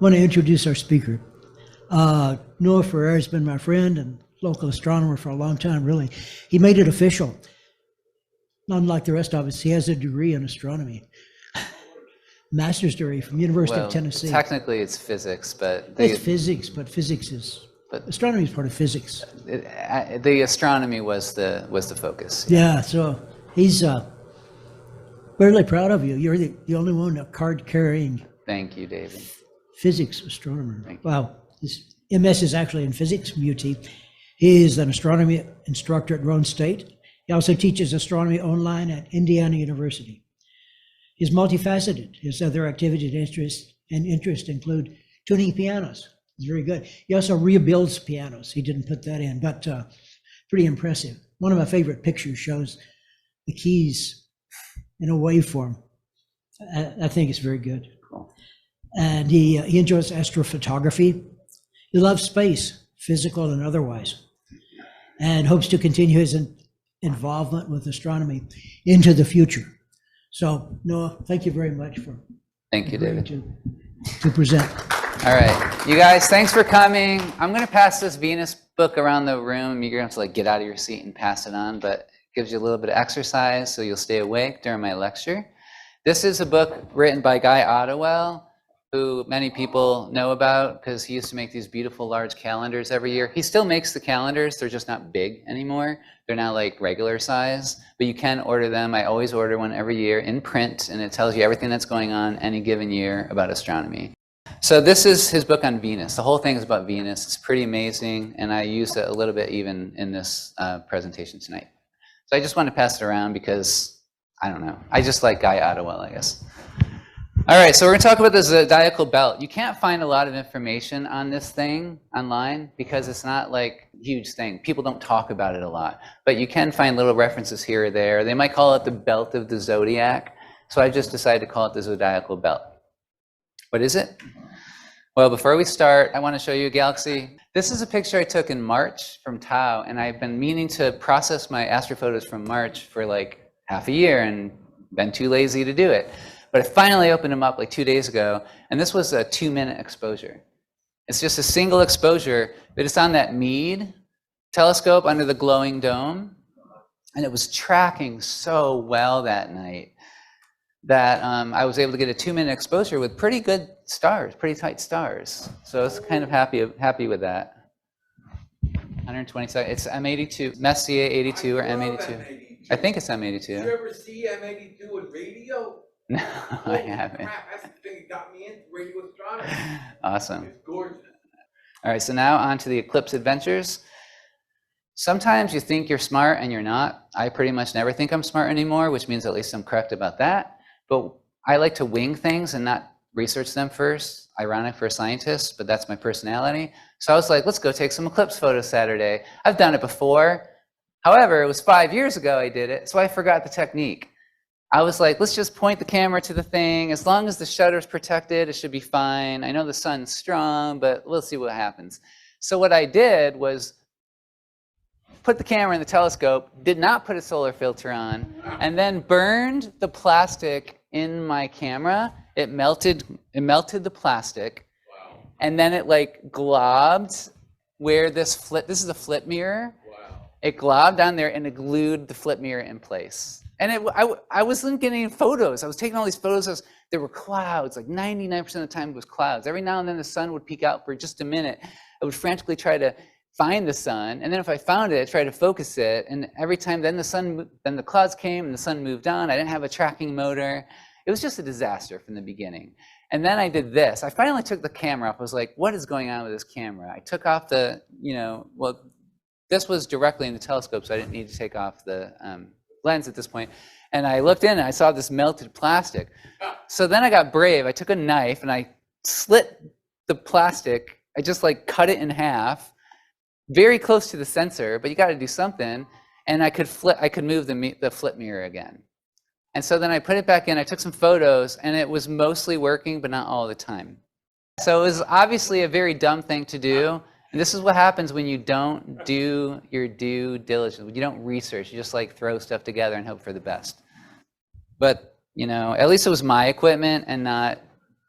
want to introduce our speaker. Noah Frere has been my friend and local astronomer for a long time, really. He made it official. Unlike the rest of us, he has a degree in astronomy. Master's degree from University of Tennessee. Technically it's physics, but... It's physics, but physics is... But astronomy is part of physics. The astronomy was the focus. Yeah, so he's really proud of you. You're the only one, a card-carrying... Thank you, David. Physics astronomer. Wow. His MS is actually in physics from UT. He is an astronomy instructor at Roane State. He also teaches astronomy online at Indiana University. He's multifaceted. His other activities and interests include tuning pianos. He's very good. He also rebuilds pianos. He didn't put that in, but pretty impressive. One of my favorite pictures shows the keys in a waveform. I think it's very good. Cool. And he enjoys astrophotography. He loves space, physical and otherwise, and hopes to continue his involvement with astronomy into the future. So, Noah, thank you very much for Thank you, David. To present. All right, you guys, thanks for coming. I'm going to pass this Venus book around the room. You're going to have to get out of your seat and pass it on, but it gives you a little bit of exercise so you'll stay awake during my lecture. This is a book written by Guy Ottewell, who many people know about because he used to make these beautiful large calendars every year. He still makes the calendars, they're just not big anymore. They're now like regular size, but you can order them. I always order one every year in print, and it tells you everything that's going on any given year about astronomy. So this is his book on Venus. The whole thing is about Venus. It's pretty amazing, and I used it a little bit even in this presentation tonight. So I just want to pass it around because, I don't know, I just like Guy Ottewell, I guess. All right, so we're going to talk about the Zodiacal Belt. You can't find a lot of information on this thing online because it's not like a huge thing. People don't talk about it a lot, but you can find little references here or there. They might call it the Belt of the Zodiac, so I just decided to call it the Zodiacal Belt. What is it? Well, before we start, I want to show you a galaxy. This is a picture I took in March from Tau, and I've been meaning to process my astrophotos from March for like half a year and been too lazy to do it. But I finally opened them up like 2 days ago, and this was a 2-minute exposure. It's just a single exposure, but it's on that Meade telescope under the glowing dome, and it was tracking so well that night that I was able to get a 2-minute exposure with pretty good stars, pretty tight stars. So I was kind of happy with that. 120 seconds. It's M82, Messier 82 or M82. I think it's M82. Did you ever see M82 in radio? No, I haven't. Crap, that's the thing that got me into radio astronomy. Awesome. It's gorgeous. All right, so now on to the eclipse adventures. Sometimes you think you're smart and you're not. I pretty much never think I'm smart anymore, which means at least I'm correct about that. But I like to wing things and not research them first. Ironic for a scientist, but that's my personality. So I was like, let's go take some eclipse photos Saturday. I've done it before. However, it was 5 years ago I did it, so I forgot the technique. I was like, let's just point the camera to the thing. As long as the shutter's protected, it should be fine. I know the sun's strong, but we'll see what happens. So what I did was put the camera in the telescope, did not put a solar filter on, and then burned the plastic in my camera. It melted the plastic, Wow. and then it like globbed where this is a flip mirror. Wow. It globbed on there and it glued the flip mirror in place. And I wasn't getting photos. I was taking all these photos. There were clouds, like 99% of the time it was clouds. Every now and then the sun would peek out for just a minute. I would frantically try to find the sun. And then if I found it, I'd try to focus it. And every time then the clouds came and the sun moved on. I didn't have a tracking motor. It was just a disaster from the beginning. And then I did this. I finally took the camera off. I was like, what is going on with this camera? I took off this was directly in the telescope, so I didn't need to take off the lens at this point. And I looked in and I saw this melted plastic. So then I got brave. I took a knife and I slit the plastic. I just like cut it in half, very close to the sensor, but you got to do something. And I could move the flip mirror again. And so then I put it back in. I took some photos and it was mostly working, but not all the time. So it was obviously a very dumb thing to do. And this is what happens when you don't do your due diligence. When you don't research, you just like throw stuff together and hope for the best. But, at least it was my equipment and not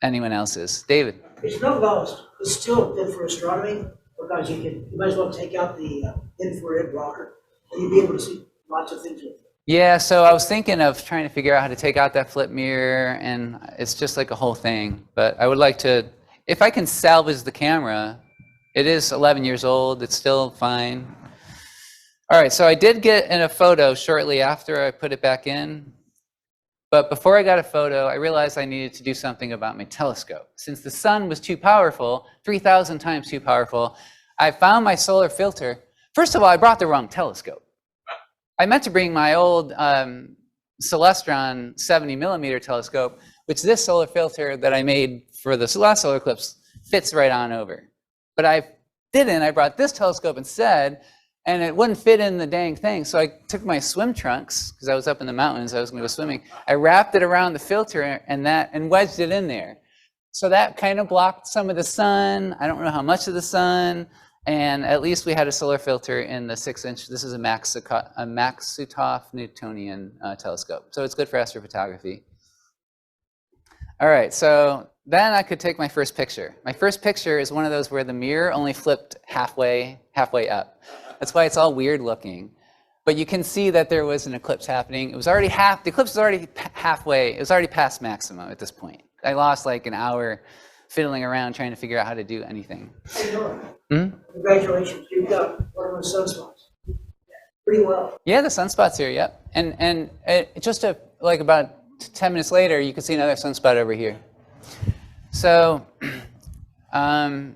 anyone else's. David? It's not lost. It's still good for astronomy because you might as well take out the infrared rocker and you'll be able to see lots of things with it. Yeah, so I was thinking of trying to figure out how to take out that flip mirror, and it's just like a whole thing. But I would like to, if I can salvage the camera, it is 11 years old, it's still fine. All right, so I did get in a photo shortly after I put it back in. But before I got a photo, I realized I needed to do something about my telescope. Since the sun was too powerful, 3,000 times too powerful, I found my solar filter. First of all, I brought the wrong telescope. I meant to bring my old Celestron 70mm telescope, which this solar filter that I made for the last solar eclipse fits right on over. But I didn't. I brought this telescope instead, and it wouldn't fit in the dang thing. So I took my swim trunks, because I was up in the mountains, I was going to go swimming. I wrapped it around the filter and wedged it in there. So that kind of blocked some of the sun. I don't know how much of the sun. And at least we had a solar filter in the 6-inch. This is a Maksutov Newtonian telescope. So it's good for astrophotography. All right, so then I could take my first picture. My first picture is one of those where the mirror only flipped halfway up. That's why it's all weird looking. But you can see that there was an eclipse happening. It was already the eclipse was already halfway. It was already past maximum at this point. I lost like an hour fiddling around trying to figure out how to do anything. Congratulations, you got one of those sunspots. Pretty well. Yeah, the sunspot's here, yep. And just like about 10 minutes later, you can see another sunspot over here. So the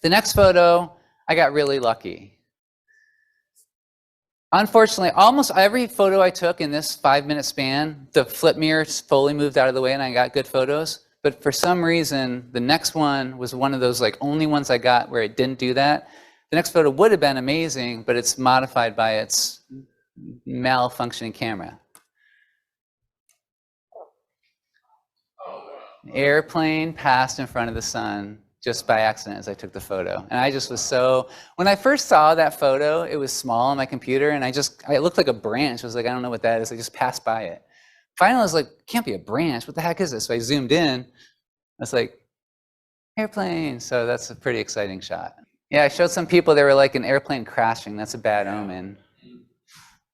next photo, I got really lucky. Unfortunately, almost every photo I took in this 5-minute span, the flip mirror fully moved out of the way and I got good photos. But for some reason, the next one was one of those like only ones I got where it didn't do that. The next photo would have been amazing, but it's modified by its malfunctioning camera. An airplane passed in front of the sun just by accident as I took the photo. And I just was so, when I first saw that photo, it was small on my computer and it looked like a branch. I was like, I don't know what that is. I just passed by it. Finally, I was like, can't be a branch. What the heck is this? So I zoomed in. I was like, airplane. So that's a pretty exciting shot. Yeah, I showed some people, they were like an airplane crashing. That's a bad omen.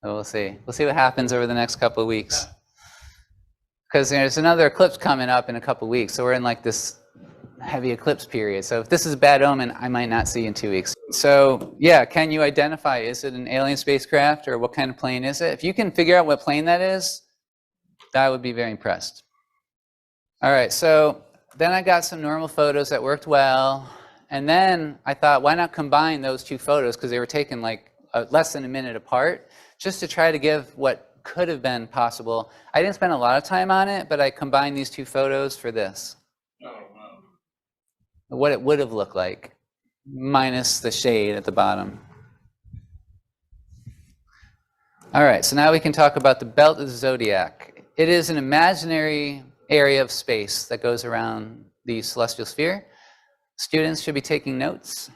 So we'll see. We'll see what happens over the next couple of weeks. Because there's another eclipse coming up in a couple of weeks. So we're in like this heavy eclipse period. So if this is a bad omen, I might not see in 2 weeks. So yeah, can you identify, is it an alien spacecraft or what kind of plane is it? If you can figure out what plane that is, I would be very impressed. All right, so then I got some normal photos that worked well. And then I thought, why not combine those two photos? Because they were taken like less than a minute apart, just to try to give what could have been possible. I didn't spend a lot of time on it, but I combined these two photos for this. Oh, wow. What it would have looked like, minus the shade at the bottom. All right, so now we can talk about the belt of the zodiac. It is an imaginary area of space that goes around the celestial sphere. Students should be taking notes.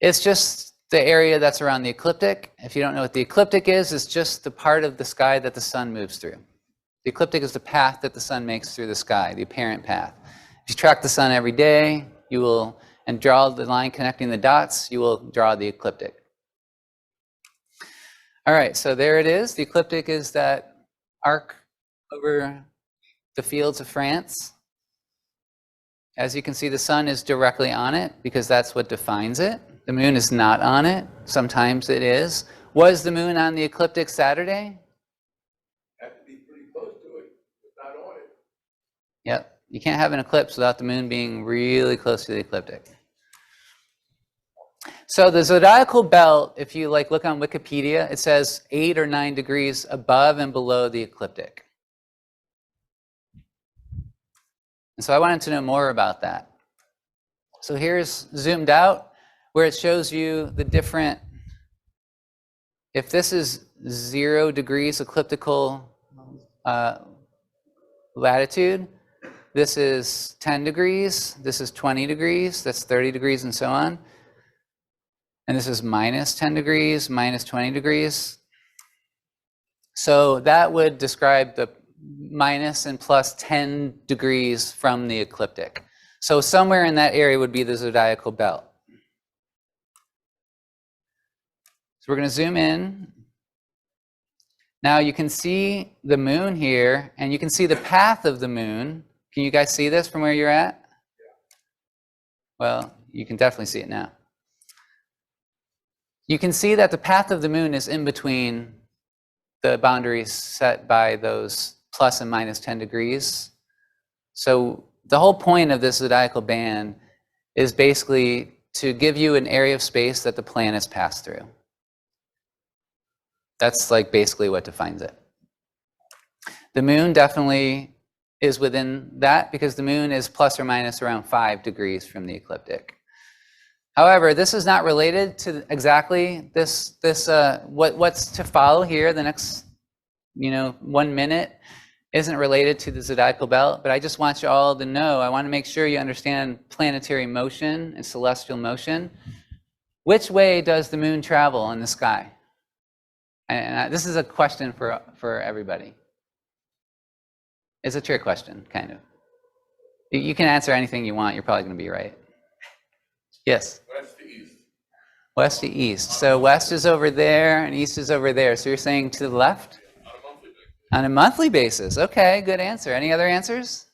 It's just the area that's around the ecliptic. If you don't know what the ecliptic is, it's just the part of the sky that the sun moves through. The ecliptic is the path that the sun makes through the sky, the apparent path. If you track the sun every day, you will, and draw the line connecting the dots, you will draw the ecliptic. All right, so there it is. The ecliptic is that arc over the fields of France. As you can see, the sun is directly on it because that's what defines it. The moon is not on it. Sometimes it is. Was the moon on the ecliptic Saturday? Have to be pretty close to it, but not on it. Yep. You can't have an eclipse without the moon being really close to the ecliptic. So the Zodiacal Belt, if you like look on Wikipedia, it says 8 or 9 degrees above and below the ecliptic. And so I wanted to know more about that. So here's zoomed out where it shows you the different, if this is 0 degrees ecliptical latitude, this is 10 degrees, this is 20 degrees, that's 30 degrees and so on. And this is minus 10 degrees, minus 20 degrees. So that would describe minus and plus 10 degrees from the ecliptic. So somewhere in that area would be the zodiacal belt. So we're going to zoom in. Now you can see the moon here, and you can see the path of the moon. Can you guys see this from where you're at? Well, you can definitely see it now. You can see that the path of the moon is in between the boundaries set by those plus and minus 10 degrees. So the whole point of this zodiacal band is basically to give you an area of space that the planets pass through. That's like basically what defines it. The moon definitely is within that because the moon is plus or minus around 5 degrees from the ecliptic. However, this is not related to exactly what's to follow here. The next, 1 minute isn't related to the zodiacal belt, but I just want you all to know, I want to make sure you understand planetary motion and celestial motion. Which way does the moon travel in the sky? And this is a question for everybody. It's a trick question, kind of. You can answer anything you want. You're probably going to be right. Yes? West to east. West to east. So west is over there and east is over there. So you're saying to the left? On a monthly basis. Okay, good answer. Any other answers?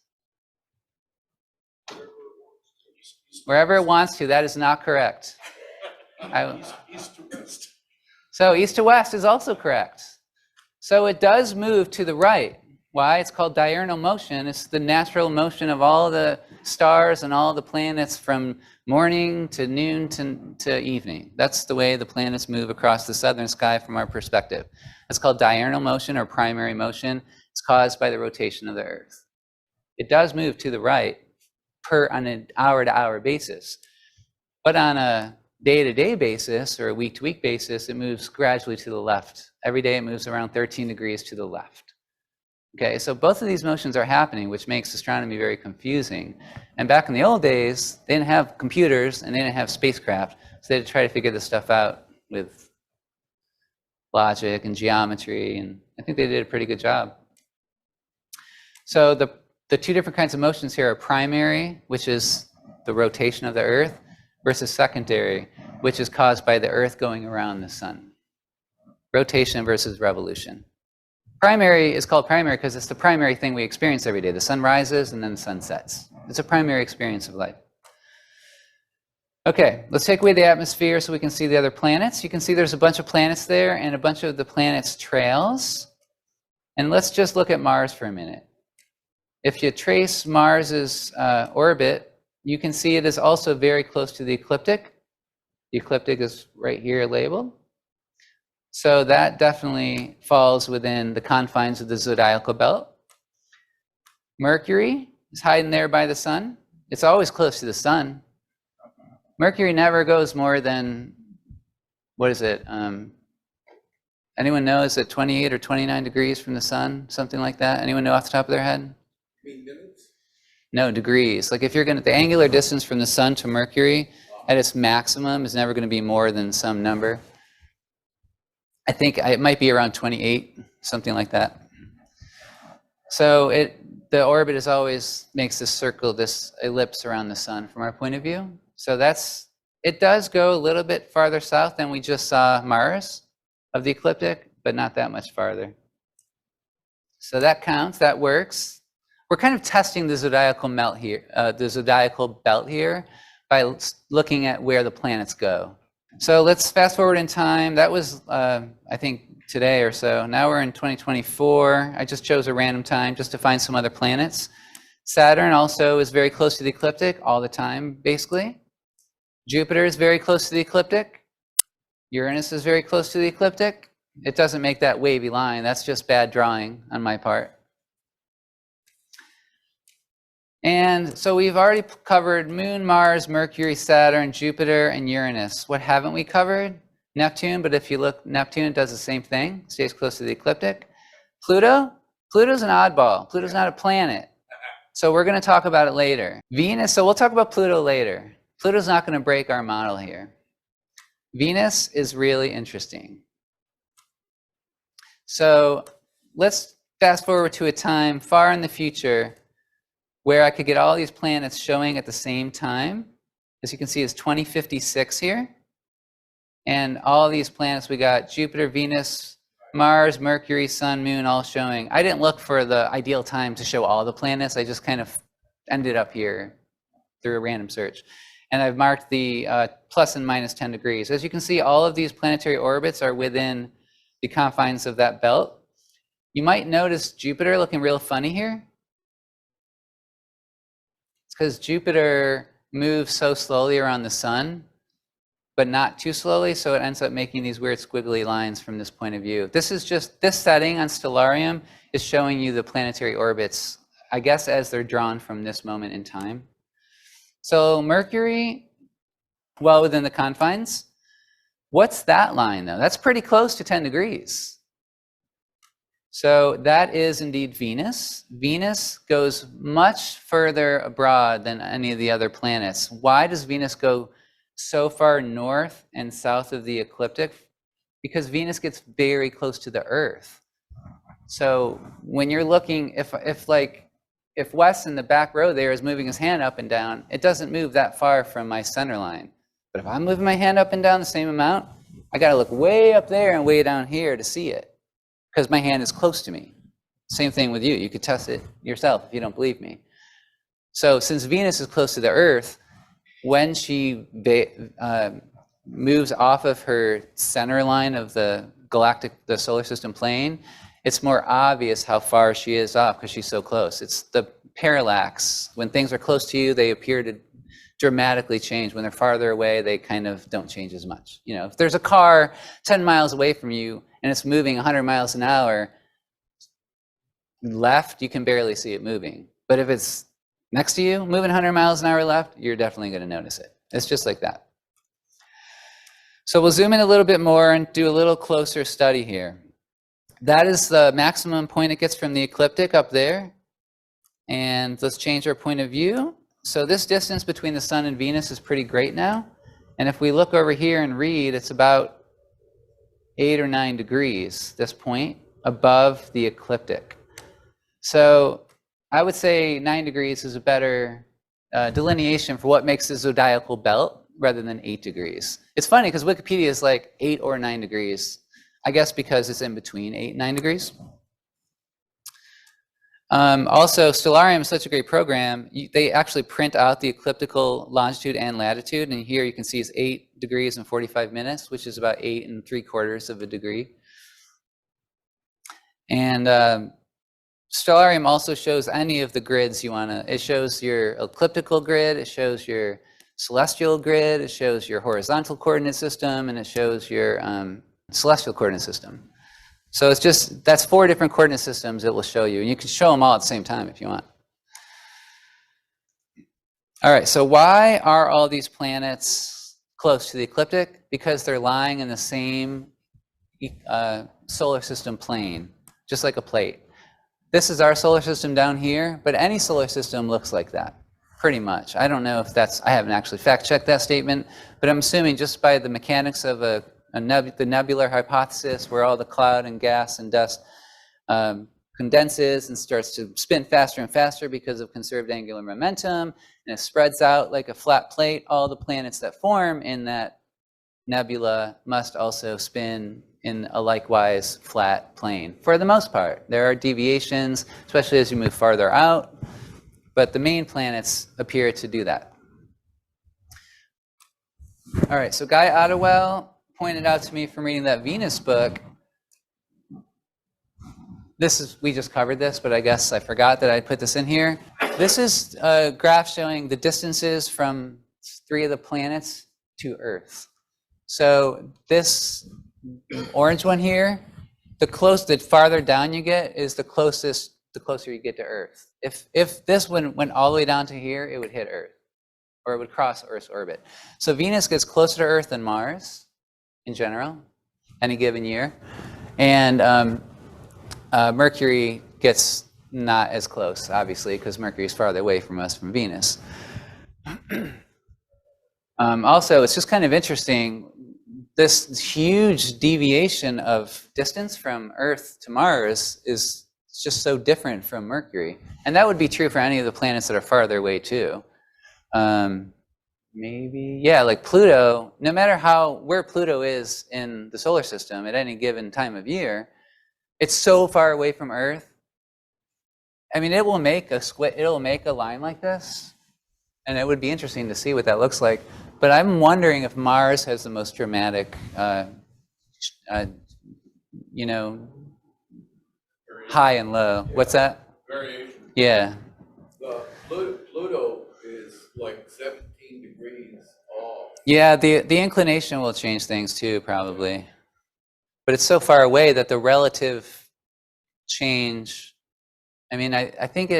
Wherever it wants to. That is not correct. East to west. So east to west is also correct. So it does move to the right. Why? It's called diurnal motion. It's the natural motion of all the stars and all the planets from morning to noon to evening. That's the way the planets move across the southern sky from our perspective. It's called diurnal motion or primary motion. It's caused by the rotation of the Earth. It does move to the right on an hour-to-hour basis. But on a day-to-day basis or a week-to-week basis, it moves gradually to the left. Every day it moves around 13 degrees to the left. Okay, so both of these motions are happening, which makes astronomy very confusing. And back in the old days, they didn't have computers and they didn't have spacecraft, so they had to try to figure this stuff out with logic and geometry, and I think they did a pretty good job. So the two different kinds of motions here are primary, which is the rotation of the Earth, versus secondary, which is caused by the Earth going around the sun. Rotation versus revolution. Primary is called primary because it's the primary thing we experience every day. The sun rises and then the sun sets. It's a primary experience of life. Okay, let's take away the atmosphere so we can see the other planets. You can see there's a bunch of planets there and a bunch of the planets' trails. And let's just look at Mars for a minute. If you trace Mars's orbit, you can see it is also very close to the ecliptic. The ecliptic is right here labeled. So that definitely falls within the confines of the zodiacal belt. Mercury is hiding there by the sun. It's always close to the sun. Mercury never goes more than, what is it? Anyone know? Is it 28 or 29 degrees from the sun? Something like that? Anyone know off the top of their head? You mean minutes? No, degrees. Like if you're the angular distance from the sun to Mercury at its maximum is never going to be more than some number. I think it might be around 28, something like that. So the orbit is always makes this circle, this ellipse around the sun from our point of view. So it does go a little bit farther south than we just saw Mars of the ecliptic, but not that much farther. So that counts, that works. We're kind of testing the zodiacal belt here, by looking at where the planets go. So let's fast forward in time. That was, I think, today or so. Now we're in 2024. I just chose a random time just to find some other planets. Saturn also is very close to the ecliptic all the time, basically. Jupiter is very close to the ecliptic. Uranus is very close to the ecliptic. It doesn't make that wavy line. That's just bad drawing on my part. And so we've already covered Moon, Mars, Mercury, Saturn, Jupiter, and Uranus. What haven't we covered? Neptune, but if you look, Neptune does the same thing, stays close to the ecliptic. Pluto? Pluto's an oddball. Pluto's not a planet. So we're going to talk about it later. Venus, so we'll talk about Pluto later. Pluto's not going to break our model here. Venus is really interesting. So let's fast forward to a time far in the future where I could get all these planets showing at the same time. As you can see, it's 2056 here. And all these planets, we got Jupiter, Venus, Mars, Mercury, Sun, Moon, all showing. I didn't look for the ideal time to show all the planets. I just kind of ended up here through a random search. And I've marked the plus and minus 10 degrees. As you can see, all of these planetary orbits are within the confines of that belt. You might notice Jupiter looking real funny here. It's because Jupiter moves so slowly around the sun, but not too slowly, so it ends up making these weird squiggly lines from this point of view. This is just, this setting on Stellarium is showing you the planetary orbits, I guess, as they're drawn from this moment in time. So Mercury, well within the confines. What's that line though? That's pretty close to 10 degrees. So that is indeed Venus. Venus goes much further abroad than any of the other planets. Why does Venus go so far north and south of the ecliptic? Because Venus gets very close to the Earth. So when you're looking, if Wes in the back row there is moving his hand up and down, it doesn't move that far from my center line. But if I'm moving my hand up and down the same amount, I got to look way up there and way down here to see it, because my hand is close to me. Same thing with you. You could test it yourself if you don't believe me. So since Venus is close to the Earth, when she moves off of her center line of the solar system plane, it's more obvious how far she is off because she's so close. It's the parallax. When things are close to you, they appear to dramatically change. When they're farther away, they kind of don't change as much. You know, if there's a car 10 miles away from you and it's moving 100 miles an hour left, you can barely see it moving. But if it's next to you, moving 100 miles an hour left, you're definitely going to notice it. It's just like that. So we'll zoom in a little bit more and do a little closer study here. That is the maximum point it gets from the ecliptic up there. And let's change our point of view. So this distance between the Sun and Venus is pretty great now. And if we look over here and read, it's about 8 or 9 degrees, this point, above the ecliptic. So I would say 9 degrees is a better delineation for what makes the zodiacal belt rather than 8 degrees. It's funny because Wikipedia is like 8 or 9 degrees. I guess because it's in between 8 and 9 degrees. Also, Stellarium is such a great program. They actually print out the ecliptical longitude and latitude, and here you can see it's 8 degrees and 45 minutes, which is about 8 3/4 of a degree. And Stellarium also shows any of the grids you want to. It shows your elliptical grid, it shows your celestial grid, it shows your horizontal coordinate system, and it shows your celestial coordinate system. So it's just, that's 4 different coordinate systems it will show you. And you can show them all at the same time if you want. All right, so why are all these planets close to the ecliptic? Because they're lying in the same solar system plane, just like a plate. This is our solar system down here, but any solar system looks like that, pretty much. I don't know if that's, I haven't actually fact-checked that statement, but I'm assuming just by the mechanics of the nebular hypothesis, where all the cloud and gas and dust condenses and starts to spin faster and faster because of conserved angular momentum, and it spreads out like a flat plate, all the planets that form in that nebula must also spin in a likewise flat plane. For the most part, there are deviations, especially as you move farther out, but the main planets appear to do that. All right, so Guy Ottewell pointed out to me from reading that Venus book. This is, we just covered this, but I guess I forgot that I put this in here. This is a graph showing the distances from 3 of the planets to Earth. So this orange one here, the farther down you get is the closer you get to Earth. If this one went all the way down to here, it would hit Earth, or it would cross Earth's orbit. So Venus gets closer to Earth than Mars in general, any given year. And Mercury gets not as close, obviously, because Mercury is farther away from us from Venus. Also, it's just kind of interesting, this huge deviation of distance from Earth to Mars is It's just so different from Mercury. And that would be true for any of the planets that are farther away too. Maybe, yeah, like Pluto, no matter where Pluto is in the solar system at any given time of year, it's so far away from Earth. I mean, it will make a line like this, and it would be interesting to see what that looks like. But I'm wondering if Mars has the most dramatic, you know, high and low. What's that? Variation. Yeah. Pluto is like 17 degrees off. Yeah, the inclination will change things too, probably. But it's so far away that the relative change, I mean, I think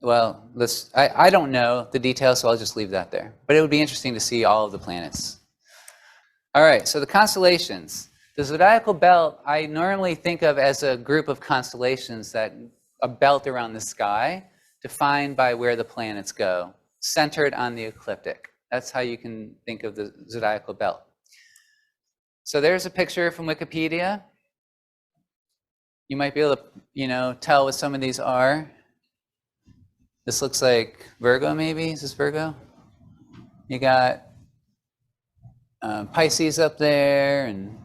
well, I don't know the details, so I'll just leave that there. But it would be interesting to see all of the planets. All right, so the constellations. The Zodiacal Belt, I normally think of as a group of constellations that a belt around the sky, defined by where the planets go, centered on the ecliptic. That's how you can think of the Zodiacal Belt. So there's a picture from Wikipedia. You might be able to, tell what some of these are. This looks like Virgo, maybe. Is this Virgo? You got Pisces up there, and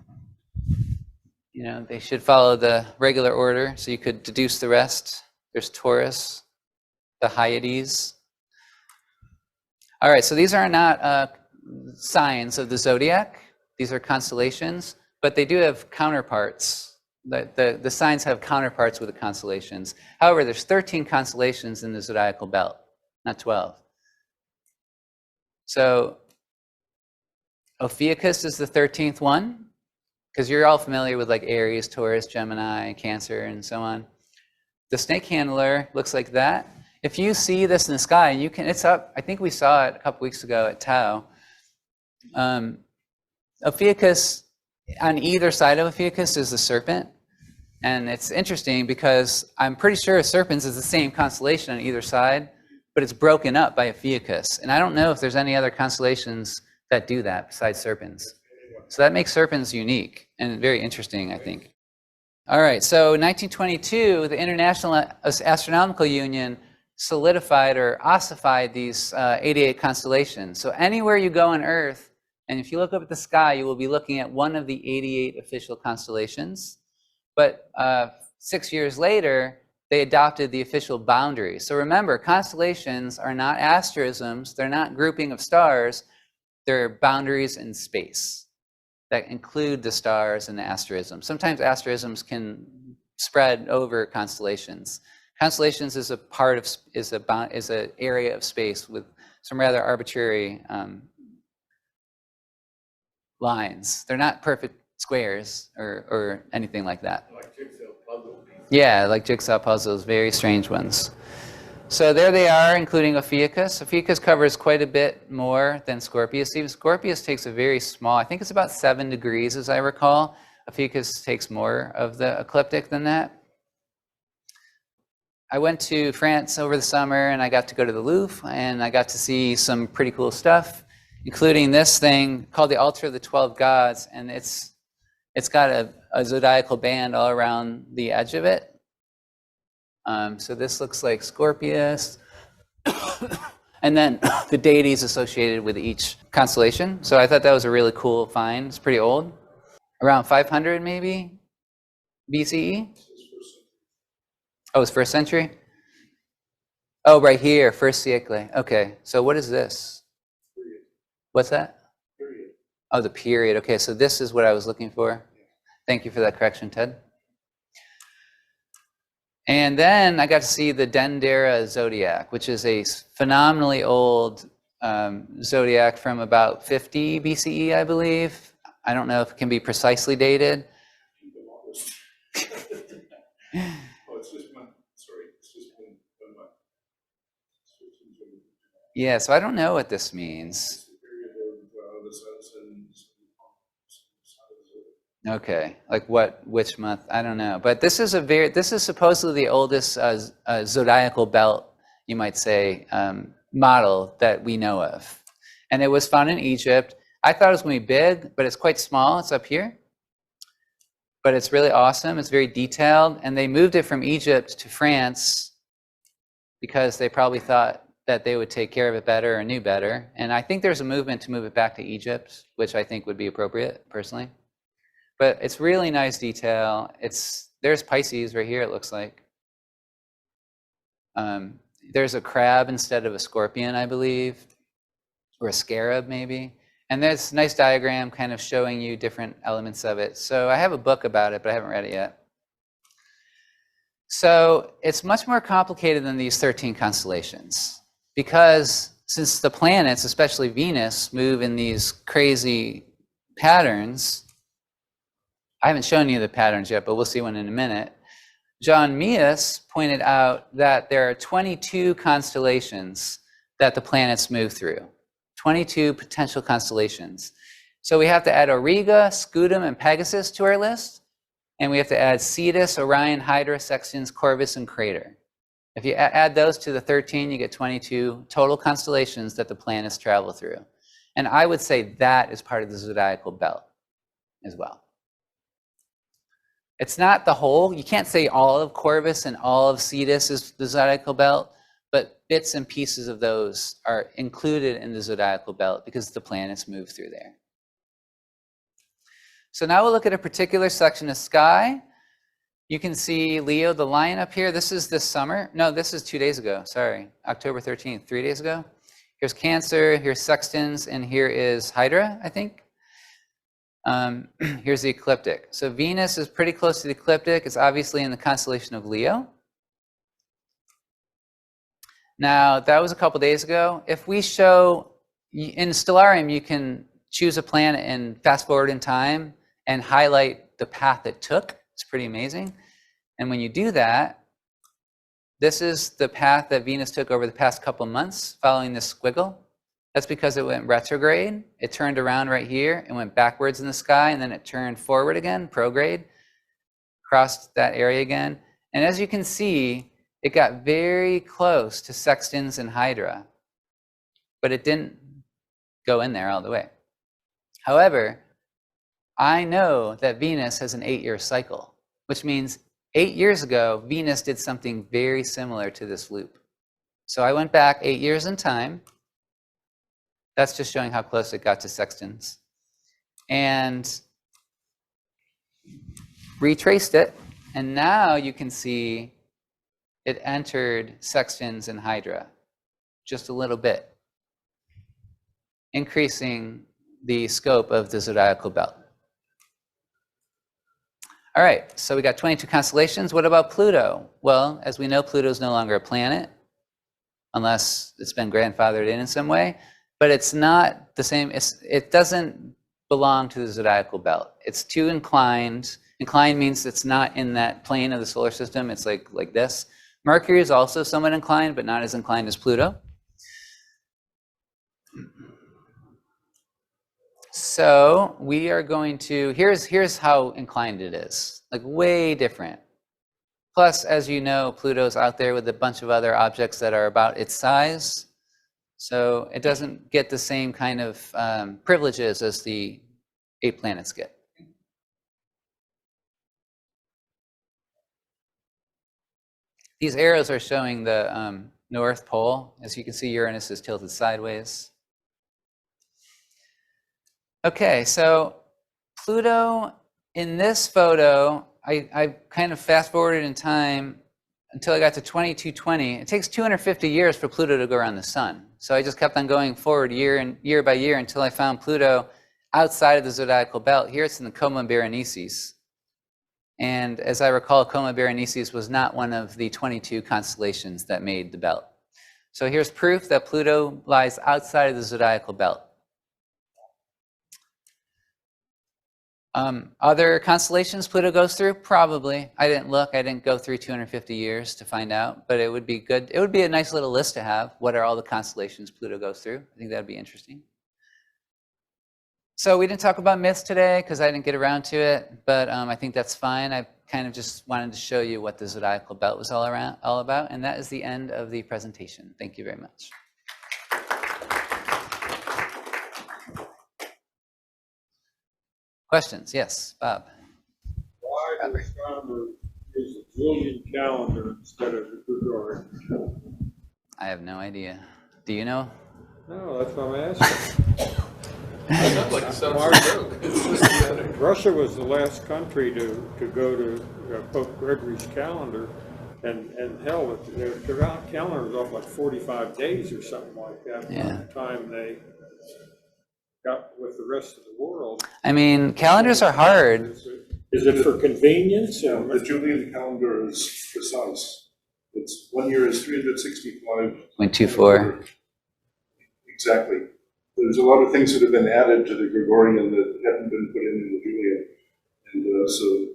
they should follow the regular order, so you could deduce the rest. There's Taurus, the Hyades. All right, so these are not signs of the zodiac. These are constellations, but they do have counterparts. The signs have counterparts with the constellations. However, there's 13 constellations in the Zodiacal Belt, not 12. So Ophiuchus is the 13th one, because you're all familiar with like Aries, Taurus, Gemini, Cancer, and so on. The snake handler looks like that. If you see this in the sky, and it's up, I think we saw it a couple weeks ago at Tau. Ophiuchus, on either side of Ophiuchus is the serpent. And it's interesting because I'm pretty sure Serpens is the same constellation on either side, but it's broken up by Ophiuchus. And I don't know if there's any other constellations that do that besides Serpens. So that makes Serpens unique and very interesting, I think. All right, so in 1922, the International Astronomical Union solidified or ossified these 88 constellations. So anywhere you go on Earth, and if you look up at the sky, you will be looking at one of the 88 official constellations. But 6 years later, they adopted the official boundaries. So remember, constellations are not asterisms. They're not grouping of stars. They're boundaries in space that include the stars and the asterisms. Sometimes asterisms can spread over constellations. Constellations is an area of space with some rather arbitrary lines. They're not perfect squares or anything like that. Like jigsaw puzzle pieces. Yeah, like jigsaw puzzles, very strange ones. So there they are, including Ophiuchus. Ophiuchus covers quite a bit more than Scorpius. Even Scorpius takes a very small, I think it's about 7 degrees as I recall. Ophiuchus takes more of the ecliptic than that. I went to France over the summer and I got to go to the Louvre and I got to see some pretty cool stuff, including this thing called the Altar of the 12 Gods, and it's got a zodiacal band all around the edge of it. So this looks like Scorpius, and then the deities associated with each constellation. So I thought that was a really cool find. It's pretty old, around 500 maybe BCE. Oh, it's first century? Oh, right here, first siècle. Okay, so what is this? Period. What's that? Period. Oh, the period. Okay, so this is what I was looking for. Thank you for that correction, Ted. And then I got to see the Dendera zodiac, which is a phenomenally old zodiac from about 50 BCE, I believe. I don't know if it can be precisely dated. Yeah, so I don't know what this means. Okay, like which month? I don't know. But this is supposedly the oldest zodiacal belt, you might say, model that we know of. And it was found in Egypt. I thought it was going to be big, but it's quite small. It's up here. but it's really awesome. It's very detailed, and they moved it from Egypt to France because they probably thought that they would take care of it better or knew better. And I think there's a movement to move it back to Egypt, which I think would be appropriate personally. But it's really nice detail. There's Pisces right here, it looks like. There's a crab instead of a scorpion, I believe, or a scarab maybe. And there's a nice diagram kind of showing you different elements of it. So I have a book about it, but I haven't read it yet. So it's much more complicated than these 13 constellations, because since the planets, especially Venus, move in these crazy patterns, I haven't shown you the patterns yet, but we'll see one in a minute. John Meus pointed out that there are 22 constellations that the planets move through. 22 potential constellations. So we have to add Auriga, Scutum, and Pegasus to our list. And we have to add Cetus, Orion, Hydra, Sextans, Corvus, and Crater. If you add those to the 13, you get 22 total constellations that the planets travel through. And I would say that is part of the Zodiacal Belt as well. It's not the whole. You can't say all of Corvus and all of Cetus is the Zodiacal Belt, but bits and pieces of those are included in the Zodiacal Belt because the planets move through there. So now we'll look at a particular section of sky. You can see Leo, the lion up here. This is this summer. No, this is 2 days ago. Sorry, October 13th, 3 days ago. Here's Cancer, here's Sextans, and here is Hydra, I think. Here's the ecliptic. So Venus is pretty close to the ecliptic. It's obviously in the constellation of Leo. Now, that was a couple days ago. If we show, in Stellarium, you can choose a planet and fast forward in time and highlight the path it took. It's pretty amazing. And when you do that, this is the path that Venus took over the past couple months following this squiggle. That's because it went retrograde. It turned around right here and went backwards in the sky, and then it turned forward again, prograde, crossed that area again. And as you can see, it got very close to Sextans and Hydra, but it didn't go in there all the way. However, I know that Venus has an 8-year cycle, which means 8 years ago, Venus did something very similar to this loop. So I went back 8 years in time. That's just showing how close it got to Sextans. And retraced it, and now you can see it entered Sextans and Hydra just a little bit, increasing the scope of the Zodiacal Belt. All right, so we got 22 constellations. What about Pluto? Well, as we know, Pluto is no longer a planet, unless it's been grandfathered in some way. But it's not the same. It doesn't belong to the Zodiacal Belt. It's too inclined. Inclined means it's not in that plane of the solar system. It's like this. Mercury is also somewhat inclined, but not as inclined as Pluto. So we are going to, here's how inclined it is, like way different. Plus, as you know, Pluto's out there with a bunch of other objects that are about its size. So it doesn't get the same kind of privileges as the 8 planets get. These arrows are showing the North Pole. As you can see, Uranus is tilted sideways. Okay, so Pluto, in this photo, I kind of fast forwarded in time until I got to 2220. It takes 250 years for Pluto to go around the sun. So I just kept on going forward year by year until I found Pluto outside of the Zodiacal Belt. Here it's in the Coma Berenices. And as I recall, Coma Berenices was not one of the 22 constellations that made the belt. So here's proof that Pluto lies outside of the Zodiacal Belt. Other constellations Pluto goes through? Probably. I didn't look. I didn't go through 250 years to find out, but it would be good. It would be a nice little list to have. What are all the constellations Pluto goes through? I think that'd be interesting. So we didn't talk about myths today because I didn't get around to it, but I think that's fine. I kind of just wanted to show you what the Zodiacal Belt was all about, and that is the end of the presentation. Thank you very much. Questions? Yes, Bob. Why astronomer is a Julian calendar instead of the Gregorian? I have no idea. Do you know? No, that's what I'm asking. Sounds like a smart joke. Russia was the last country to go to Pope Gregory's calendar, and hell, their calendar was off like 45 days or something like that Yeah. by the time they got with the rest of the world. I mean, calendars are hard. Is it for convenience? Yeah, the Julian calendar is precise. It's 1 year is 365. 0.24. Exactly. There's a lot of things that have been added to the Gregorian that haven't been put in the Julian. And so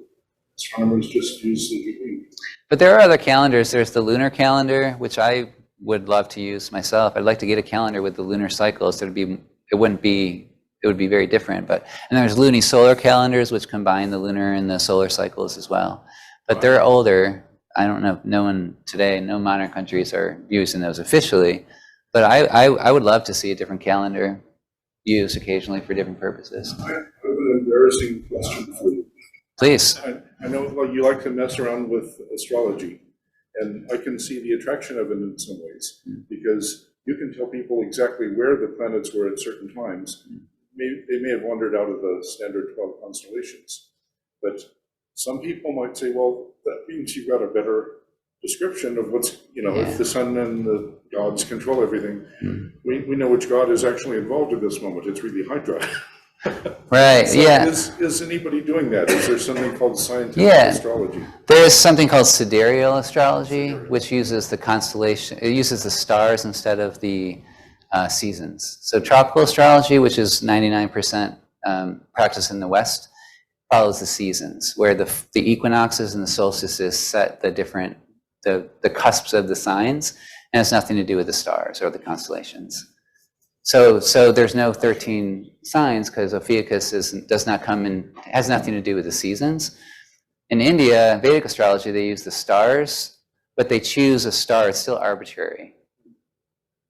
astronomers just use the Julian. But there are other calendars. There's the lunar calendar, which I would love to use myself. I'd like to get a calendar with the lunar cycles. It would be very different. And there's lunisolar calendars, which combine the lunar and the solar cycles as well. But they're older. I don't know. No one today, no modern countries are using those officially. But I would love to see a different calendar used occasionally for different purposes. I have an embarrassing question for you. Please. I know you like to mess around with astrology, and I can see the attraction of it in some ways, because you can tell people exactly where the planets were at certain times. They may have wandered out of the standard 12 constellations, but some people might say, well, that means you've got a better description of what's, if the sun and the gods control everything, we know which god is actually involved at this moment. It's really Hydra. Right, So yeah. Is anybody doing that? Is there something called scientific astrology? There is something called sidereal astrology, which uses the constellation, it uses the stars instead of the seasons. So tropical astrology, which is 99% practice in the West, follows the seasons, where the equinoxes and the solstices set the cusps of the signs, and it's nothing to do with the stars or the constellations. So there's no 13 signs because Ophiuchus does not come in, has nothing to do with the seasons. In India, Vedic astrology, they use the stars, but they choose a star, it's still arbitrary.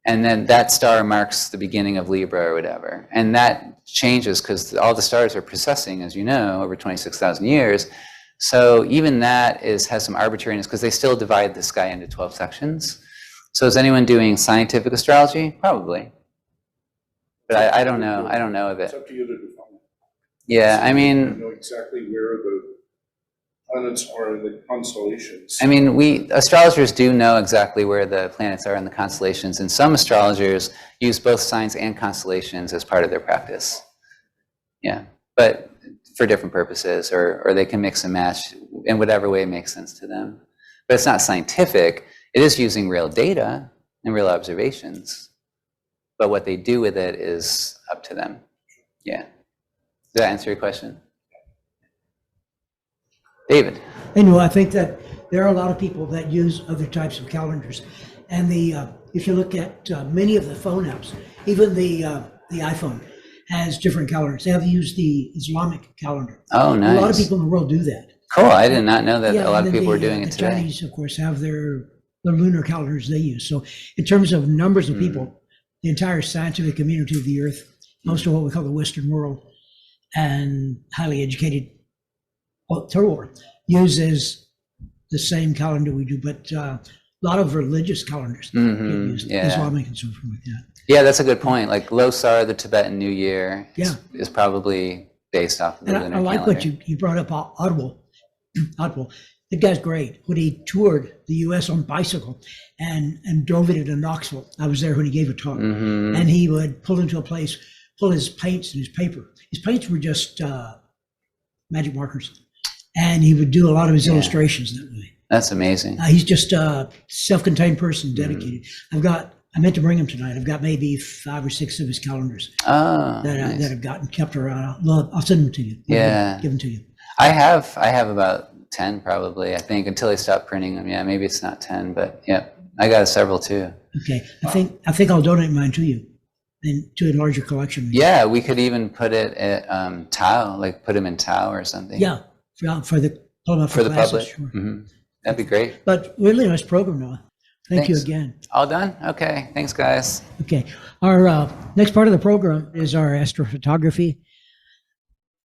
And then that star marks the beginning of Libra or whatever. And that changes because all the stars are precessing, as you know, over 26,000 years. So even that has some arbitrariness because they still divide the sky into 12 sections. So is anyone doing scientific astrology? Probably. But I don't know. I don't know of It's it. up to you to define it. Yeah, I You mean, know exactly where the planets are in the constellations. we astrologers do know exactly where the planets are in the constellations, and some astrologers use both signs and constellations as part of their practice. Yeah, but for different purposes, or they can mix and match in whatever way makes sense to them. But it's not scientific. It is using real data and real observations. But what they do with it is up to them. Yeah. Does that answer your question? David? I think that there are a lot of people that use other types of calendars. And if you look at many of the phone apps, even the iPhone has different calendars. They have used the Islamic calendar. Oh, nice. A lot of people in the world do that. Cool. I did not know that Yeah, a lot and of then people were doing it the today. Chinese, of course, have the lunar calendars they use. So in terms of numbers of people, the entire scientific community of the Earth, most of what we call the Western world, and highly educated third world, uses the same calendar we do, but a lot of religious calendars get used, yeah. Islamic and so forth like that. Yeah, that's a good point. Like Losar, the Tibetan New Year, Yeah. is probably based off of the And lunar I like calendar. what you brought up, Audible. Audible. The guy's great. When he toured the U.S. on bicycle and drove it into Knoxville, I was there when he gave a talk, and he would pull into a place, pull his paints and his paper. His paints were just magic markers, and he would do a lot of his illustrations that way. That's amazing. He's just a self-contained person, dedicated. I meant to bring him tonight. I've got maybe 5 or 6 of his calendars Oh, that nice. I've gotten kept around. I'll send them to you. Yeah. Give them to you. I have about 10 probably, I think, until they stop printing them. Yeah, maybe it's not 10, but yeah, I got several too. Okay, I think I'll donate mine to you, and to a larger collection. Yeah, we could even put it at Tau, like put them in Tau or something. Yeah, for the For the classes, public. sure. That'd be great. But really nice program, Noah. Thank you Thanks. again. All done? Okay, thanks guys. Okay, our next part of the program is our astrophotography.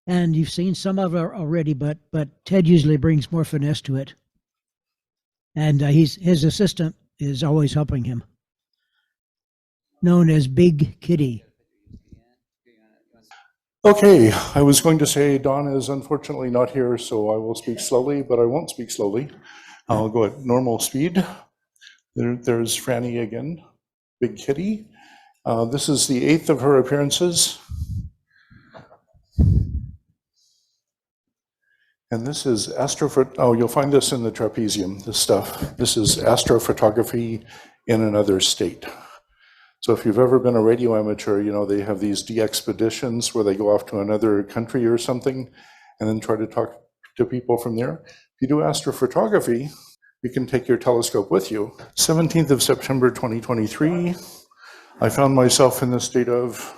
And you've seen some of it already, but Ted usually brings more finesse to it. And his assistant is always helping him, known as Big Kitty. Okay, I was going to say Don is unfortunately not here, so I will speak slowly, but I won't speak slowly. I'll go at normal speed. There's Franny again, Big Kitty. This is the 8th of her appearances. And this is you'll find this in the trapezium, this stuff. This is astrophotography in another state. So if you've ever been a radio amateur, you know, they have these de-expeditions where they go off to another country or something and then try to talk to people from there. If you do astrophotography, you can take your telescope with you. 17th of September, 2023, I found myself in the state of,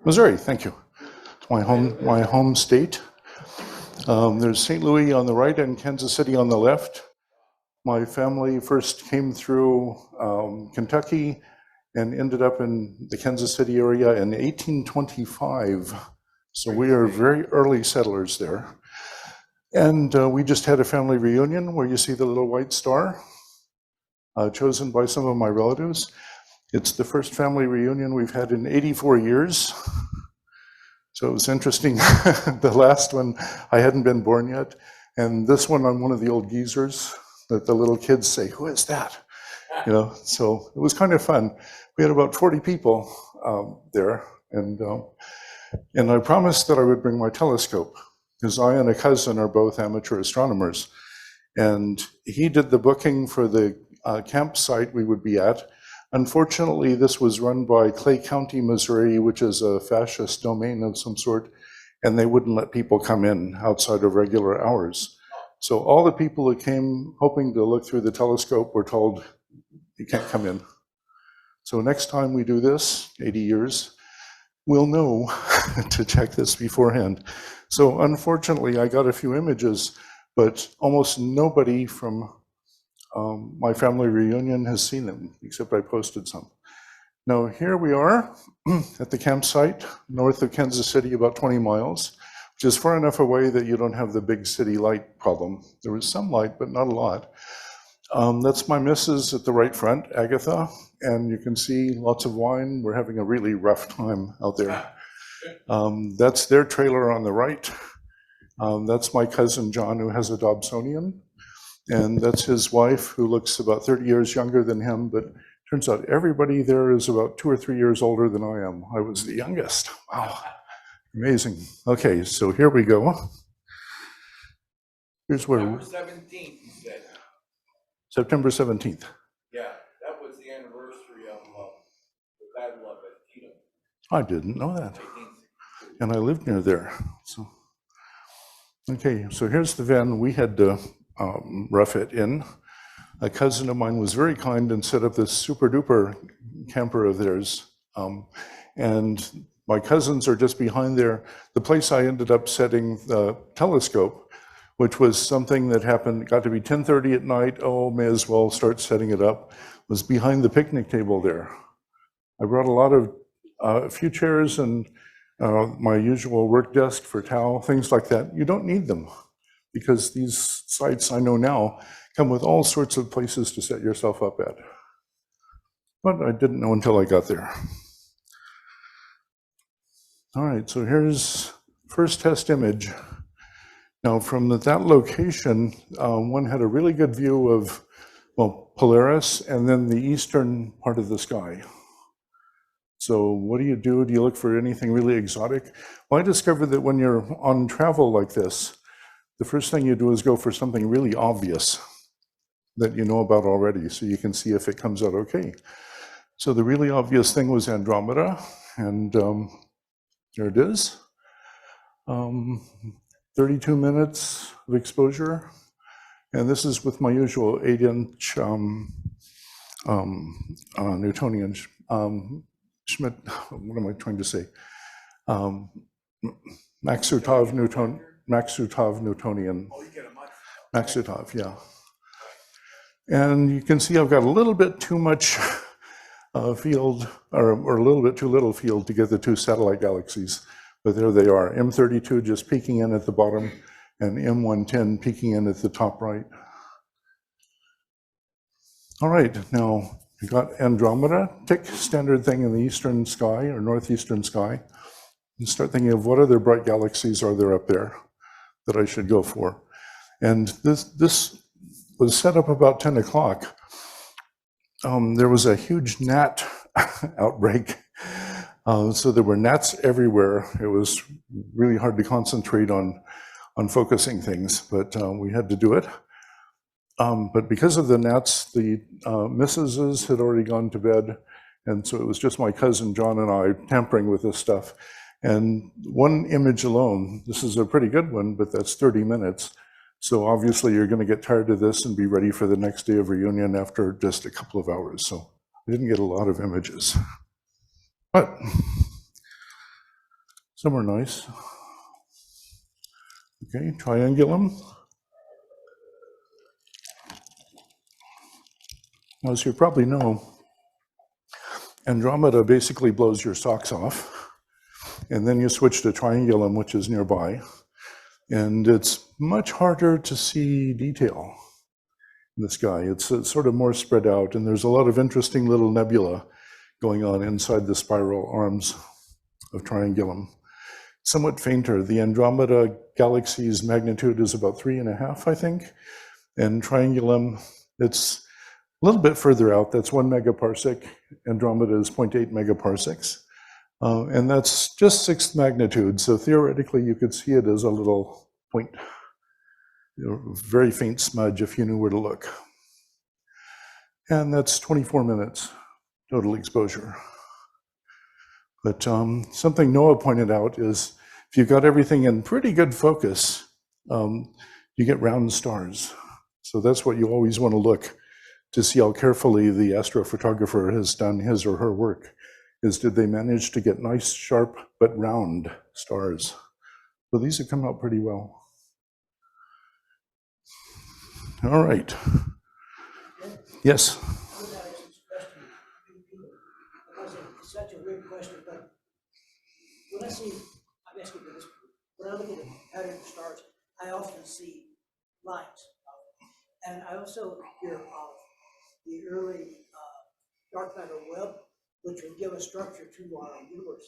Missouri, thank you. My home state. There's St. Louis on the right and Kansas City on the left. My family first came through Kentucky and ended up in the Kansas City area in 1825. So we are very early settlers there. And we just had a family reunion where you see the little white star, chosen by some of my relatives. It's the first family reunion we've had in 84 years. So it was interesting. The last one, I hadn't been born yet. And this one, I'm one of the old geezers that the little kids say, "Who is that?" You know, so it was kind of fun. We had about 40 people there. And I promised that I would bring my telescope because I and a cousin are both amateur astronomers. And he did the booking for the campsite we would be at. Unfortunately, this was run by Clay County, Missouri, which is a fascist domain of some sort, and they wouldn't let people come in outside of regular hours. So all the people who came hoping to look through the telescope were told, "You can't come in." So next time we do this, 80 years, we'll know to check this beforehand. So unfortunately, I got a few images, but almost nobody from my family reunion has seen them, except I posted some. Now here we are at the campsite north of Kansas City, about 20 miles, which is far enough away that you don't have the big city light problem. There was some light, but not a lot. That's my missus at the right front, Agatha, and you can see lots of wine. We're having a really rough time out there. That's their trailer on the right. That's my cousin John, who has a Dobsonian. And that's his wife, who looks about 30 years younger than him, but turns out everybody there is about 2 or 3 years older than I am. I was the youngest. Wow, amazing. Okay, so here we go. Here's where September 17th, you said. September 17th. Yeah, that was the anniversary of the Battle of Antietam. I didn't know that. And I lived near there. So, okay, so here's the van we had to rough it in. A cousin of mine was very kind and set up this super duper camper of theirs. And my cousins are just behind there. The place I ended up setting the telescope, which was something that happened, got to be 10:30 at night, oh, may as well start setting it up, was behind the picnic table there. I brought a lot of, a few chairs and my usual work desk for towel, things like that. You don't need them because these sites, I know now, come with all sorts of places to set yourself up at. But I didn't know until I got there. All right, so here's first test image. Now from that location, one had a really good view of, well, Polaris and then the eastern part of the sky. So what do? Do you look for anything really exotic? Well, I discovered that when you're on travel like this, the first thing you do is go for something really obvious that you know about already, so you can see if it comes out okay. So the really obvious thing was Andromeda, and there it is. 32 minutes of exposure, and this is with my usual 8-inch Newtonian Schmidt. What am I trying to say? Maksutov Newtonian. Maksutov, yeah. And you can see I've got a little bit too much field, or a little bit too little field to get the two satellite galaxies. But there they are, M32 just peeking in at the bottom, and M110 peeking in at the top right. All right, now we got Andromeda, tick, standard thing in the eastern sky or northeastern sky. And start thinking of what other bright galaxies are there up there that I should go for. And this was set up about 10 o'clock. There was a huge gnat outbreak. So there were gnats everywhere. It was really hard to concentrate on focusing things, but we had to do it. But because of the gnats, the missuses had already gone to bed. And so it was just my cousin John and I tampering with this stuff. And one image alone, this is a pretty good one, but that's 30 minutes. So obviously you're going to get tired of this and be ready for the next day of reunion after just a couple of hours. So I didn't get a lot of images, but some are nice. Okay, triangulum. As you probably know, Andromeda basically blows your socks off. And then you switch to triangulum, which is nearby. And it's much harder to see detail in the sky. It's sort of more spread out, and there's a lot of interesting little nebula going on inside the spiral arms of triangulum. Somewhat fainter. The Andromeda galaxy's magnitude is about 3.5, I think. And triangulum, it's a little bit further out. That's 1 megaparsec. Andromeda is 0.8 megaparsecs. And that's just 6th magnitude, so theoretically you could see it as a little point, very faint smudge if you knew where to look. And that's 24 minutes total exposure. But something Noah pointed out is if you've got everything in pretty good focus, you get round stars. So that's what you always want to look to see how carefully the astrophotographer has done his or her work. Is did they manage to get nice, sharp, but round stars? So these have come out pretty well. All right. Yes? It's such a weird question, but when I see, I'm asking you this, when I look at the pattern of stars, I often see lines. And I also hear of the early dark matter web, which would give a structure to our universe,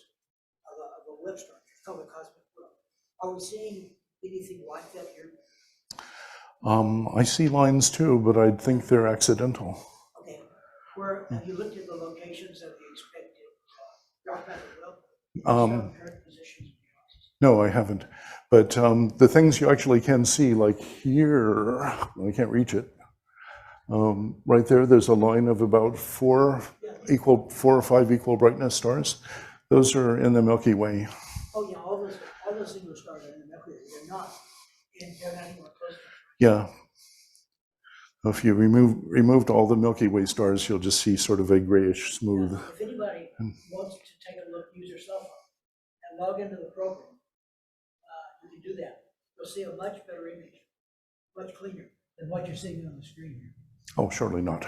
of a web structure, it's called a cosmic web. Are we seeing anything like that here? I see lines too, but I think they're accidental. Okay. Where have you looked at the locations of the expected dark matter web? Positions? No, I haven't. But the things you actually can see, like here, I can't reach it. Right there, there's a line of about 4 or 5 equal brightness stars. Those are in the Milky Way. Oh yeah, all those single stars are in the Milky Way. They're not anywhere close. Yeah. If you removed all the Milky Way stars, you'll just see sort of a grayish smooth. Now, if anybody wants to take a look, use their cell phone and log into the program, you can do that. You'll see a much better image, much cleaner than what you're seeing on the screen here. Oh, surely not.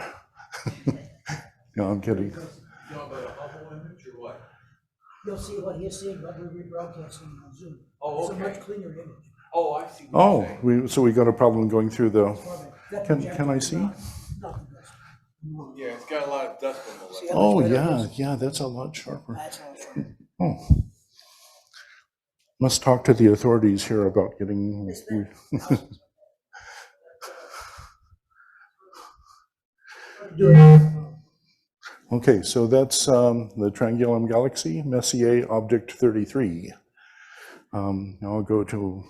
No, I'm kidding. You know about a Hubble image or what? You'll see what he's seeing, but we're rebroadcasting on Zoom. Oh, It's okay. a much cleaner image. Oh, I see. what you're saying. So we got a problem going through the. That Can projector I is see? not the best. Yeah, it's got a lot of dust on the left. See how Oh much better it yeah, is? that's a lot sharper. That's how it's from. Oh, must talk to the authorities here about getting. Okay, so that's the Triangulum Galaxy, Messier Object 33. Now I'll go to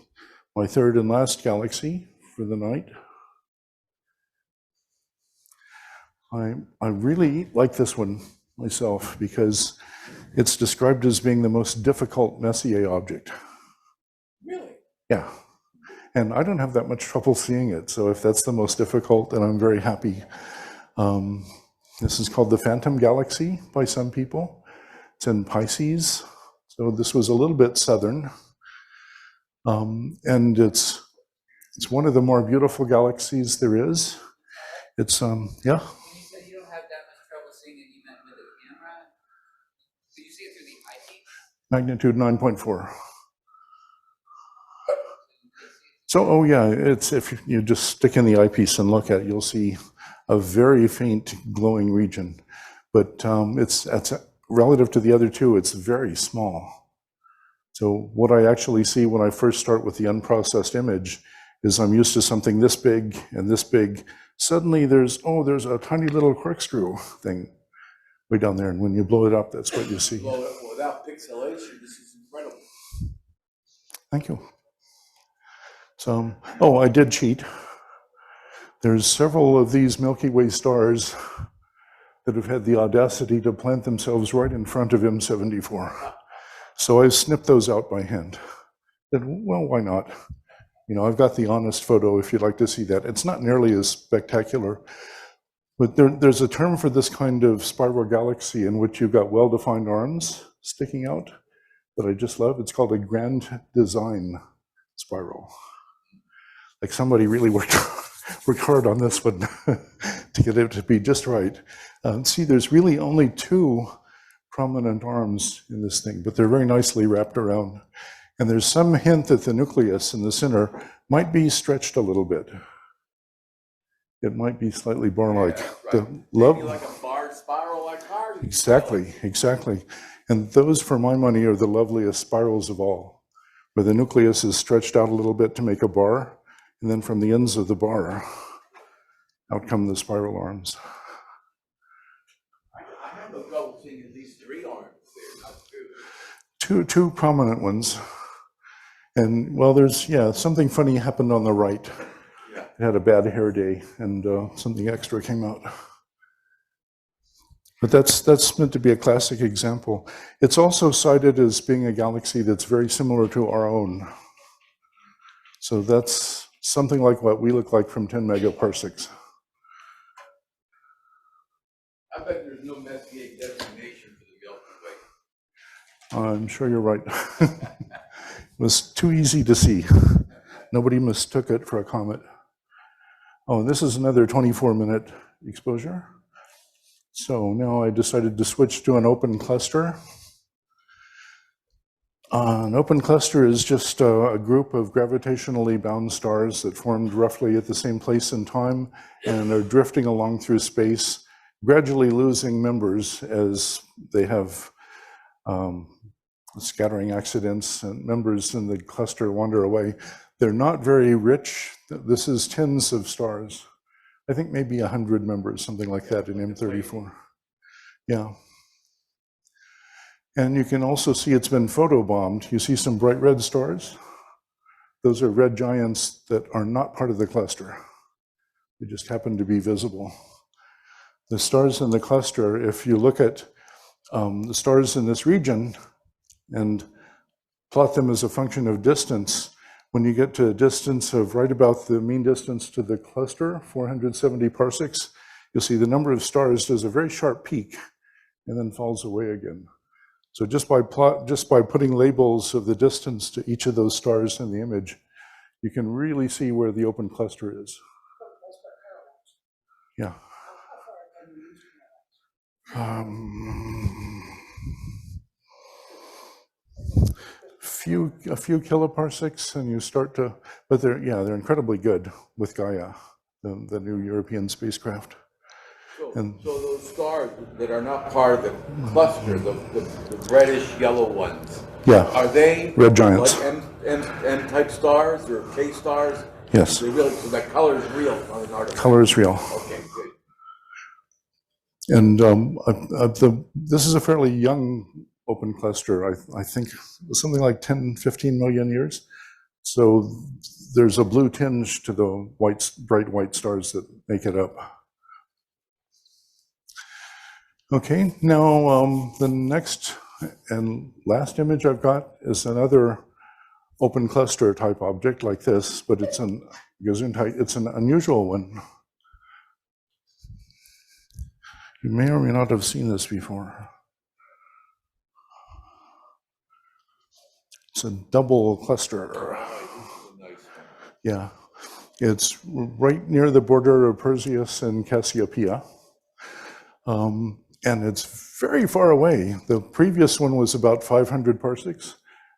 my third and last galaxy for the night. I really like this one myself because it's described as being the most difficult Messier object. Really? Yeah, and I don't have that much trouble seeing it, so if that's the most difficult, then I'm very happy. This is called the Phantom Galaxy by some people. It's in Pisces, so this was a little bit southern. And it's one of the more beautiful galaxies there is. It's, yeah. When you said you don't have that much trouble seeing it, you meant with it Magnitude 9.4. So, oh yeah, it's, if you just stick in the eyepiece and look at it, you'll see a very faint glowing region. But it's relative to the other two, it's very small. So what I actually see when I first start with the unprocessed image is I'm used to something this big and this big. Suddenly there's a tiny little corkscrew thing way down there. And when you blow it up, that's what you see. Well, without pixelation, this is incredible. Thank you. So, oh, I did cheat. There's several of these Milky Way stars that have had the audacity to plant themselves right in front of M74. So I snipped those out by hand. And, well, why not? You know, I've got the honest photo if you'd like to see that. It's not nearly as spectacular, but there's a term for this kind of spiral galaxy in which you've got well-defined arms sticking out that I just love. It's called a grand design spiral. Like somebody really worked hard on this one to get it to be just right. See, there's really only two prominent arms in this thing, but they're very nicely wrapped around. And there's some hint that the nucleus in the center might be stretched a little bit. It might be slightly bar-like. Yeah, right. Maybe like a bar spiral like ours. Exactly, exactly. And those, for my money, are the loveliest spirals of all, where the nucleus is stretched out a little bit to make a bar, and then from the ends of the bar, out come the spiral arms. I have no trouble seeing at least three arms there, not two. Two prominent ones. And, well, there's, yeah, something funny happened on the right. Yeah. It had a bad hair day, and something extra came out. But that's meant to be a classic example. It's also cited as being a galaxy that's very similar to our own. So that's something like what we look like from 10 megaparsecs. I bet there's no Messier designation for the Milky Way. I'm sure you're right. It was too easy to see. Nobody mistook it for a comet. Oh, and this is another 24-minute exposure. So now I decided to switch to an open cluster. An open cluster is just a group of gravitationally bound stars that formed roughly at the same place and time and are drifting along through space, gradually losing members as they have scattering accidents and members in the cluster wander away. They're not very rich. This is tens of stars. I think maybe 100 members, something like that in M34. Yeah. And you can also see it's been photobombed. You see some bright red stars. Those are red giants that are not part of the cluster. They just happen to be visible. The stars in the cluster, if you look at the stars in this region and plot them as a function of distance, when you get to a distance of right about the mean distance to the cluster, 470 parsecs, you'll see the number of stars does a very sharp peak and then falls away again. So just by putting labels of the distance to each of those stars in the image, you can really see where the open cluster is. Yeah. A few kiloparsecs, and you start to, but they're incredibly good with Gaia, the new European spacecraft. So those stars that are not part of the cluster, the reddish yellow ones, Yeah. are they Red giants. like M-type stars or K stars? Yes. They really, so that color is real on an artifact. Color is real. Okay, good. And this is a fairly young open cluster, I think something like 10, 15 million years. So there's a blue tinge to the bright white stars that make it up. Okay, now the next and last image I've got is another open cluster type object like this, but it's an unusual one. You may or may not have seen this before. It's a double cluster. Yeah, it's right near the border of Perseus and Cassiopeia. And it's very far away. The previous one was about 500 parsecs.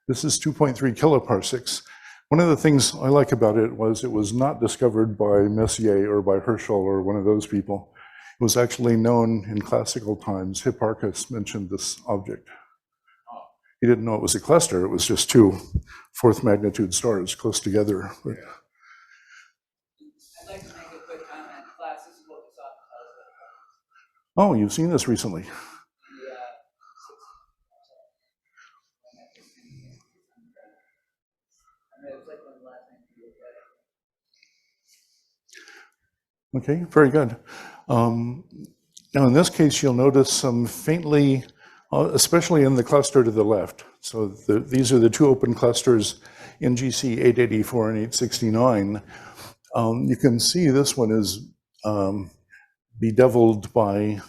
This is 2.3 kiloparsecs. One of the things I like about it was not discovered by Messier or by Herschel or one of those people. It was actually known in classical times. Hipparchus mentioned this object. He didn't know it was a cluster. It was just two fourth magnitude stars close together. I'd like to make a quick comment. Class, this is what we saw in the telescope. Oh, you've seen this recently. Okay, very good. Now in this case, you'll notice some faintly, especially in the cluster to the left. So these are the two open clusters, NGC 884 and 869. You can see this one is bedeviled by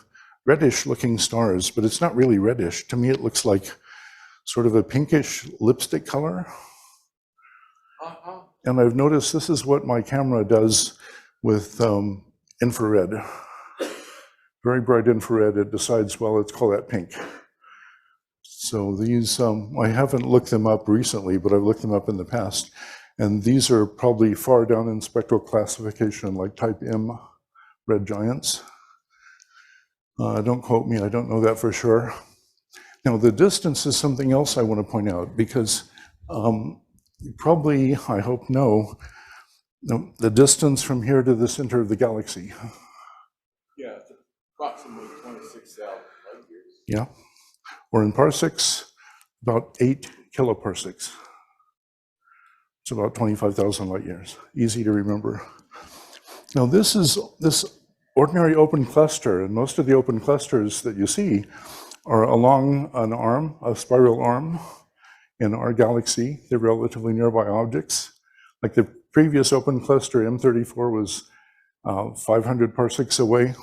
reddish looking stars, but it's not really reddish. To me, it looks like sort of a pinkish lipstick color. And I've noticed this is what my camera does with infrared. Very bright infrared, it decides, well, let's call that pink. So these, I haven't looked them up recently, but I've looked them up in the past. And these are probably far down in spectral classification, like type M red giants. Don't quote me, I don't know that for sure. Now the distance is something else I want to point out, because you probably, I hope, know the distance from here to the center of the galaxy. Yeah, it's approximately 26,000 light years. Yeah, or in parsecs, about 8 kiloparsecs. It's about 25,000 light years. Easy to remember. Now this is this ordinary open cluster, and most of the open clusters that you see are along an arm, a spiral arm. In our galaxy, they're relatively nearby objects. Like the previous open cluster, M34, was 500 parsecs away.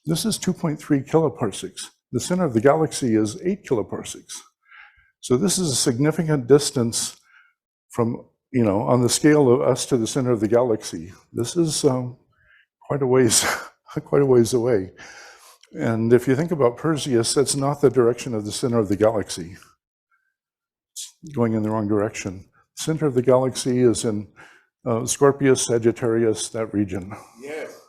This is 2.3 kiloparsecs. The center of the galaxy is 8 kiloparsecs. So this is a significant distance from, on the scale of us to the center of the galaxy. This is quite a ways, quite a ways away. And if you think about Perseus, that's not the direction of the center of the galaxy. It's going in the wrong direction. The center of the galaxy is in Scorpius, Sagittarius, that region. Yes.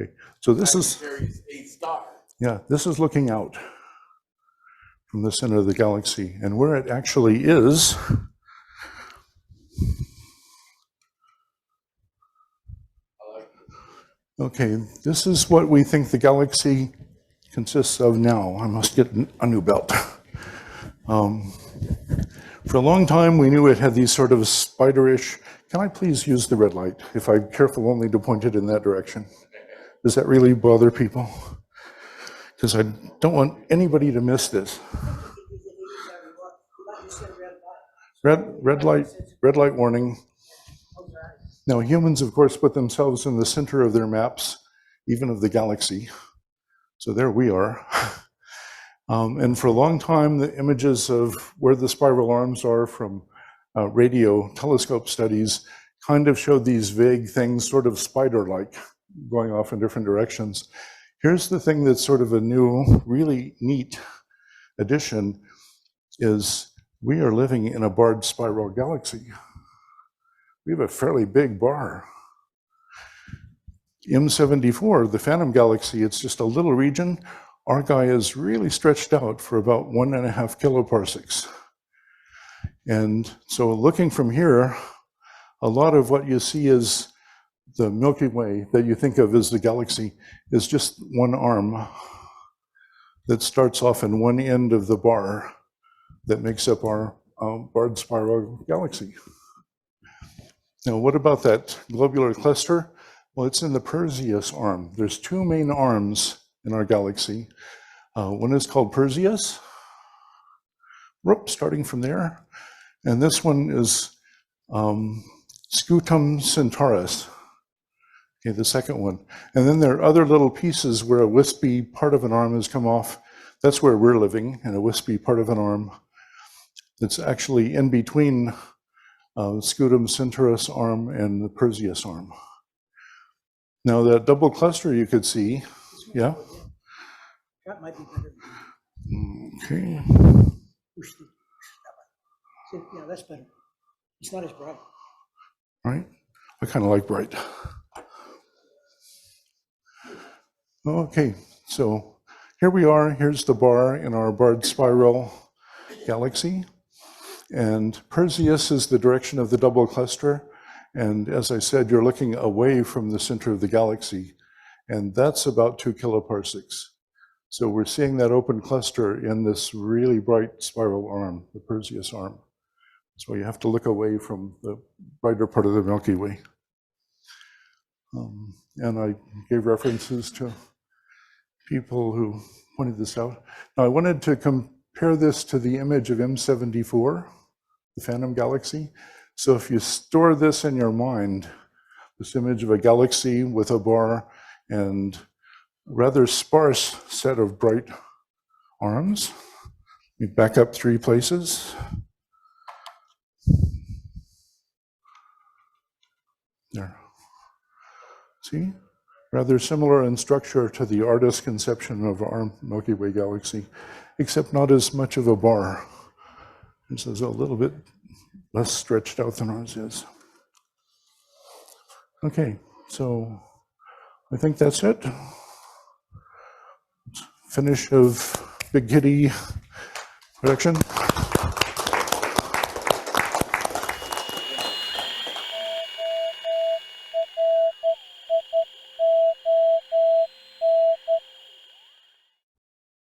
Okay, so this is, Sagittarius, 8 star. yeah, this is looking out from the center of the galaxy. And where it actually is, okay, this is what we think the galaxy consists of now. I must get a new belt. For a long time, we knew it had these sort of spiderish. Can I please use the red light if I'm careful only to point it in that direction? Does that really bother people? Because I don't want anybody to miss this. Red light warning. Now, humans, of course, put themselves in the center of their maps, even of the galaxy. So there we are. And for a long time, the images of where the spiral arms are from radio telescope studies kind of showed these vague things, sort of spider-like, going off in different directions. Here's the thing that's sort of a new, really neat addition, is we are living in a barred spiral galaxy. We have a fairly big bar. M74, the Phantom Galaxy, it's just a little region. Our guy is really stretched out for about 1.5 kiloparsecs. And so looking from here, a lot of what you see is the Milky Way that you think of as the galaxy is just one arm that starts off in one end of the bar that makes up our barred spiral galaxy. Now, what about that globular cluster? Well, it's in the Perseus arm. There's two main arms in our galaxy. One is called Perseus, starting from there. And this one is Scutum Centaurus, okay, the second one. And then there are other little pieces where a wispy part of an arm has come off. That's where we're living, in a wispy part of an arm. It's actually in between Scutum Centaurus arm and the Perseus arm. Now that double cluster you could see, yeah? That might be better. Okay. Yeah, that's better. It's not as bright. Right? I kind of like bright. Okay, so here we are. Here's the bar in our barred spiral galaxy. And Perseus is the direction of the double cluster. And as I said, you're looking away from the center of the galaxy. And that's about 2 kiloparsecs. So we're seeing that open cluster in this really bright spiral arm, the Perseus arm. So you have to look away from the brighter part of the Milky Way. And I gave references to people who pointed this out. Now I wanted to compare this to the image of M74, the Phantom Galaxy. So if you store this in your mind, this image of a galaxy with a bar and a rather sparse set of bright arms, we back up 3 places. There. See? Rather similar in structure to the artist's conception of our Milky Way galaxy, except not as much of a bar. This is a little bit less stretched out than ours is. Okay, so I think that's it. Finish of Big Kitty production.